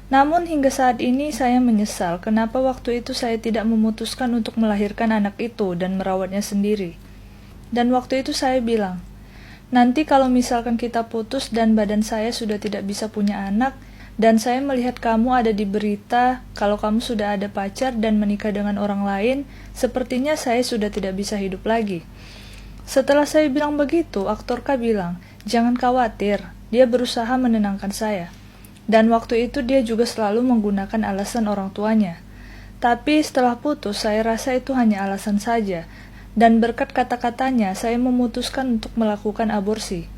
Namun hingga saat ini saya menyesal kenapa waktu itu saya tidak memutuskan untuk melahirkan anak itu dan merawatnya sendiri. Dan waktu itu saya bilang, nanti kalau misalkan kita putus dan badan saya sudah tidak bisa punya anak, dan saya melihat kamu ada di berita kalau kamu sudah ada pacar dan menikah dengan orang lain, sepertinya saya sudah tidak bisa hidup lagi. Setelah saya bilang begitu, aktor K bilang, jangan khawatir, dia berusaha menenangkan saya. Dan waktu itu dia juga selalu menggunakan alasan orang tuanya. Tapi setelah putus, saya rasa itu hanya alasan saja. Dan berkat kata-katanya, saya memutuskan untuk melakukan aborsi.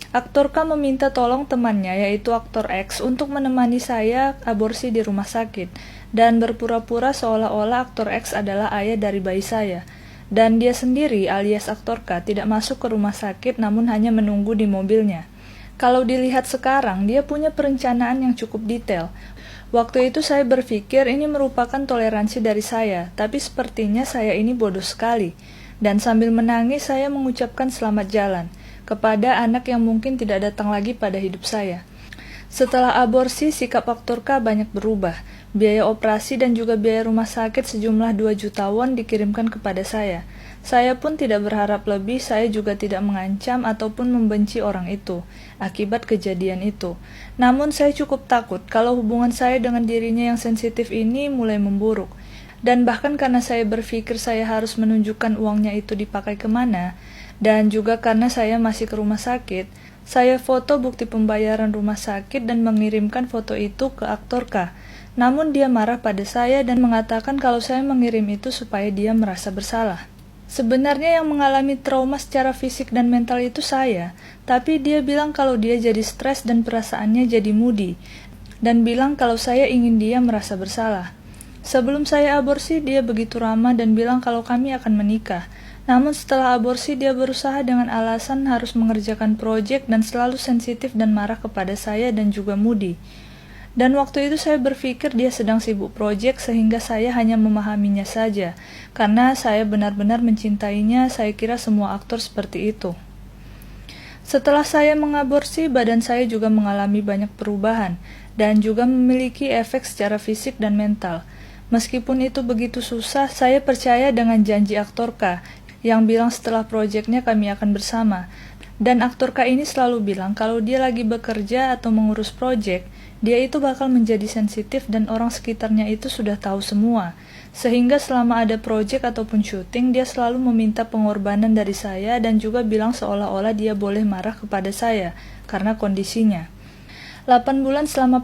Aktor K meminta tolong temannya, yaitu aktor X, untuk menemani saya aborsi di rumah sakit. Dan berpura-pura seolah-olah aktor X adalah ayah dari bayi saya. Dan dia sendiri alias aktor K tidak masuk ke rumah sakit namun hanya menunggu di mobilnya. Kalau dilihat sekarang, dia punya perencanaan yang cukup detail. Waktu itu saya berpikir ini merupakan toleransi dari saya, tapi sepertinya saya ini bodoh sekali. Dan sambil menangis saya mengucapkan selamat jalan kepada anak yang mungkin tidak datang lagi pada hidup saya. Setelah aborsi, sikap aktor K banyak berubah. Biaya operasi dan juga biaya rumah sakit sejumlah 2 juta won dikirimkan kepada saya. Saya pun tidak berharap lebih, saya juga tidak mengancam ataupun membenci orang itu akibat kejadian itu. Namun saya cukup takut kalau hubungan saya dengan dirinya yang sensitif ini mulai memburuk. Dan bahkan karena saya berpikir saya harus menunjukkan uangnya itu dipakai kemana, dan juga karena saya masih ke rumah sakit, saya foto bukti pembayaran rumah sakit dan mengirimkan foto itu ke aktor K. Namun dia marah pada saya dan mengatakan kalau saya mengirim itu supaya dia merasa bersalah. Sebenarnya yang mengalami trauma secara fisik dan mental itu saya, tapi dia bilang kalau dia jadi stres dan perasaannya jadi moody, dan bilang kalau saya ingin dia merasa bersalah. Sebelum saya aborsi, dia begitu ramah dan bilang kalau kami akan menikah. Namun setelah aborsi, dia berusaha dengan alasan harus mengerjakan proyek dan selalu sensitif dan marah kepada saya dan juga moody. Dan waktu itu saya berpikir dia sedang sibuk proyek sehingga saya hanya memahaminya saja. Karena saya benar-benar mencintainya, saya kira semua aktor seperti itu. Setelah saya mengaborsi, badan saya juga mengalami banyak perubahan dan juga memiliki efek secara fisik dan mental. Meskipun itu begitu susah, saya percaya dengan janji aktor K yang bilang setelah proyeknya kami akan bersama. Dan aktor K ini selalu bilang kalau dia lagi bekerja atau mengurus proyek, dia itu bakal menjadi sensitif dan orang sekitarnya itu sudah tahu semua. Sehingga selama ada proyek ataupun syuting, dia selalu meminta pengorbanan dari saya dan juga bilang seolah-olah dia boleh marah kepada saya karena kondisinya. 8 bulan selama